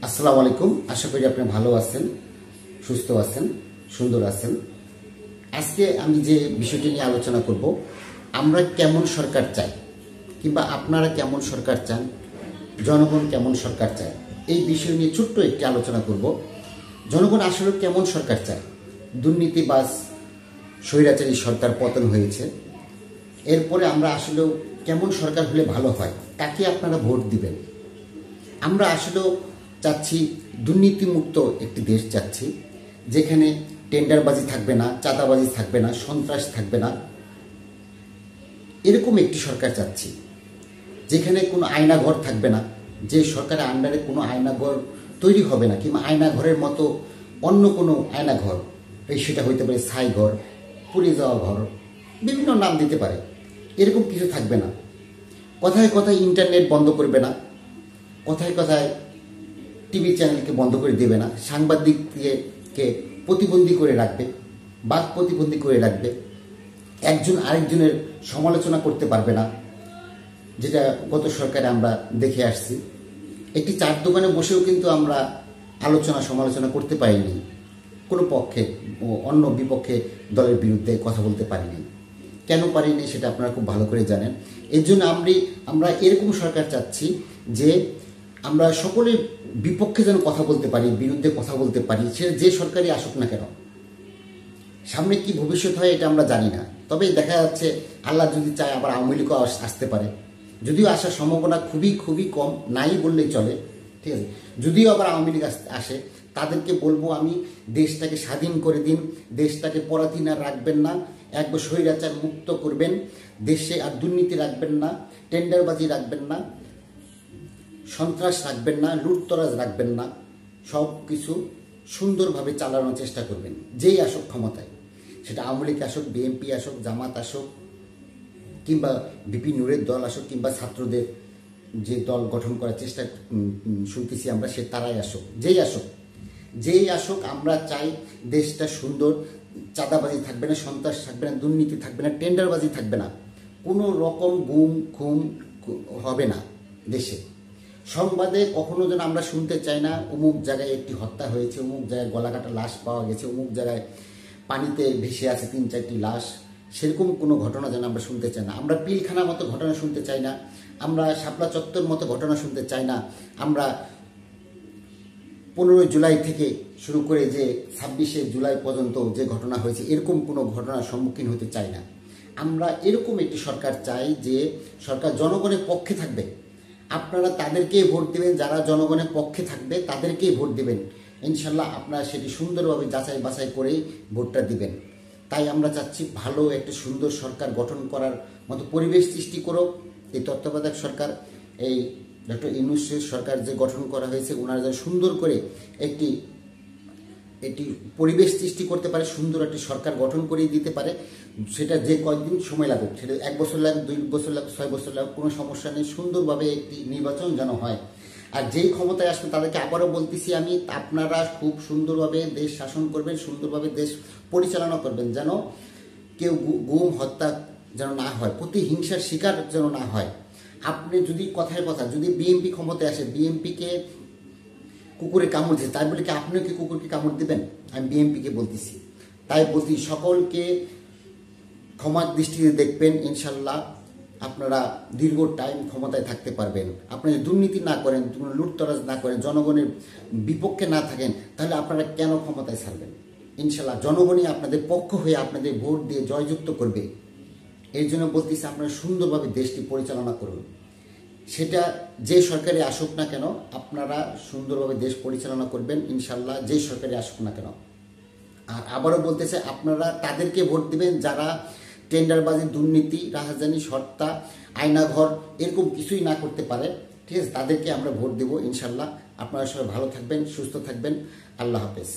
আসসালামু আলাইকুম। আশা করি আপনি ভালো আছেন, সুস্থ আছেন, সুন্দর আছেন। আজকে আমি যে বিষয়টি নিয়ে আলোচনা করব, আমরা কেমন সরকার চাই কিংবা আপনারা কেমন সরকার চান, জনগণ কেমন সরকার চায়, এই বিষয় নিয়ে ছোট্ট একটি আলোচনা করব। জনগণ আসলে কেমন সরকার চায়? দুর্নীতিবাজ স্বৈরাচারী সরকার পতন হয়েছে, এরপরে আমরা আসলেও কেমন সরকার হলে ভালো হয়, কাকে আপনারা ভোট দিবেন? আমরা আসলেও চাচ্ছি দুর্নীতিমুক্ত একটি দেশ চাচ্ছি, যেখানে টেন্ডারবাজি থাকবে না, চাঁদাবাজি থাকবে না, সন্ত্রাস থাকবে না, এরকম একটি সরকার চাচ্ছি। যেখানে কোনো আয়নাঘর থাকবে না, যে সরকারের আন্ডারে কোনো আয়নাঘর তৈরি হবে না, কিংবা আয়নাঘরের মতো অন্য কোনো আয়নাঘর, সেটা হইতে পারে ছাইঘর, পুড়ে যাওয়া ঘর, বিভিন্ন নাম দিতে পারে, এরকম কিছু থাকবে না। কথায় কথায় ইন্টারনেট বন্ধ করবে না, কথায় কথায় টিভি চ্যানেলকে বন্ধ করে দেবে না, সাংবাদিককে প্রতিবন্ধী করে রাখবে, বাক প্রতিবন্ধী করে রাখবে, একজন আরেকজনের সমালোচনা করতে পারবে না, যেটা গত সরকারে আমরা দেখে আসছি। একটি চার দোকানে বসেও কিন্তু আমরা আলোচনা সমালোচনা করতে পারিনি, কোনো পক্ষে অন্য বিপক্ষে দলের বিরুদ্ধে কথা বলতে পারিনি। কেন পারিনি সেটা আপনারা খুব ভালো করে জানেন। এর জন্য আমরা এরকম সরকার চাচ্ছি যে আমরা সকলের বিপক্ষে যেন কথা বলতে পারি, বিরুদ্ধে কথা বলতে পারি, সেটা যে সরকারই আসুক না কেন। সামনে কি ভবিষ্যৎ হয় এটা আমরা জানি না, তবে দেখা যাচ্ছে আল্লাহ যদি চায় আবার আওয়ামী লীগও আসতে পারে, যদিও আসার সম্ভাবনা খুবই খুবই কম, নাই বললেই চলে, ঠিক আছে। যদিও আবার আওয়ামী লীগ আসে, তাদেরকে বলবো আমি, দেশটাকে স্বাধীন করে দিন, দেশটাকে পরাধীন আর রাখবেন না, একবার স্বৈরাচার মুক্ত করবেন, দেশে আর দুর্নীতি রাখবেন না, টেন্ডারবাজি রাখবেন না, সন্ত্রাস রাখবেন না, লুটতরাজ রাখবেন না, সব কিছু সুন্দরভাবে চালানোর চেষ্টা করবেন যেই আসুক ক্ষমতায়। সেটা আওয়ামী লীগ আসুক, বিএনপি আসুক, জামাত আসুক, কিংবা বিপি নূরের দল আসুক, কিংবা ছাত্রদের যে দল গঠন করার চেষ্টা শুনতেছি আমরা, সে তারাই আসুক, যেই আসুক আমরা চাই দেশটা সুন্দর, চাঁদাবাজি থাকবে না, সন্ত্রাস থাকবে না, দুর্নীতি থাকবে না, টেন্ডারবাজি থাকবে না, কোনো রকম গুম খুম হবে না দেশে। সংবাদে কখনো যেন আমরা শুনতে চাই না অমুক জায়গায় একটি হত্যা হয়েছে, অমুক জায়গায় গলাকাটা লাশ পাওয়া গেছে, অমুক জায়গায় পানিতে ভেসে আছে 3-4টি লাশ, সেরকম কোনো ঘটনা যেন আমরা শুনতে চাই না। আমরা পিলখানার মতো ঘটনা শুনতে চাই না, আমরা শাপলা চত্বর মতো ঘটনা শুনতে চাই না, আমরা 15 জুলাই থেকে শুরু করে যে 26শে জুলাই পর্যন্ত যে ঘটনা হয়েছে এরকম কোনো ঘটনার সম্মুখীন হতে চাই না। আমরা এরকম একটি সরকার চাই যে সরকার জনগণের পক্ষে থাকবে। আপনারা তাদেরকেই ভোট দেবেন, যারা জনগণের পক্ষে থাকবে তাদেরকেই ভোট দেবেন। ইনশাল্লাহ আপনারা সেটি সুন্দরভাবে যাচাই বাছাই করেই ভোটটা দিবেন। তাই আমরা চাচ্ছি ভালো একটা সুন্দর সরকার গঠন করার মতো পরিবেশ সৃষ্টি করুক এই তত্ত্বাবধায়ক সরকার, এই ডক্টর ইউনূসের সরকার যে গঠন করা হয়েছে, ওনারা যেন সুন্দর করে একটি পরিবেশ সৃষ্টি করতে পারে, সুন্দর একটি সরকার গঠন করে দিতে পারে। সেটা যে কয়েকদিন সময় লাগুক, সেটা 1 বছর লাগুক, 2 বছর লাগুক, 6 বছর লাগুক, কোনো সমস্যা নেই, সুন্দরভাবে একটি নির্বাচন যেন হয়। আর যেই ক্ষমতায় আসবে তাদেরকে আবারও বলতেছি আমি, আপনারা খুব সুন্দরভাবে দেশ শাসন করবেন, সুন্দরভাবে দেশ পরিচালনা করবেন, যেন কেউ গুম হত্যা যেন না হয়, প্রতিহিংসার শিকার যেন না হয়। আপনি যদি কথায় কথা যদি বিএনপি ক্ষমতায় আসে, বিএনপিকে কুকুরে কামড় দিচ্ছে, তাই বলে কি আপনিও কি কুকুরকে কামড় দেবেন? আমি বিএনপিকে বলতেছি, তাই বলছি সকলকে ক্ষমার দৃষ্টিতে দেখবেন। ইনশাল্লাহ আপনারা দীর্ঘ টাইম ক্ষমতায় থাকতে পারবেন। আপনি যদি দুর্নীতি না করেন, লুটতরাজ না করেন, জনগণের বিপক্ষে না থাকেন, তাহলে আপনারা কেন ক্ষমতায় ছাড়বেন? ইনশাল্লাহ জনগণই আপনাদের পক্ষ হয়ে আপনাদের ভোট দিয়ে জয়যুক্ত করবে। এই জন্য বলতেছি আপনারা সুন্দরভাবে দেশটি পরিচালনা করুন। সেটা যে সরকারি আসুক না কেন, আপনারা সুন্দরভাবে দেশ পরিচালনা করবেন ইনশাল্লাহ, যে সরকারি আসুক না কেন। আর আবারও বলতেছে, আপনারা তাদেরকে ভোট দিবেন যারা টেন্ডারবাজি, দুর্নীতি, রাহাজানি, হত্যা, আয়নাঘর এরকম কিছুই না করতে পারে, ঠিক আছে। তাদেরকে আমরা ভোট দেব ইনশাল্লাহ। আপনারা সবাই ভালো থাকবেন, সুস্থ থাকবেন। আল্লাহ হাফেজ।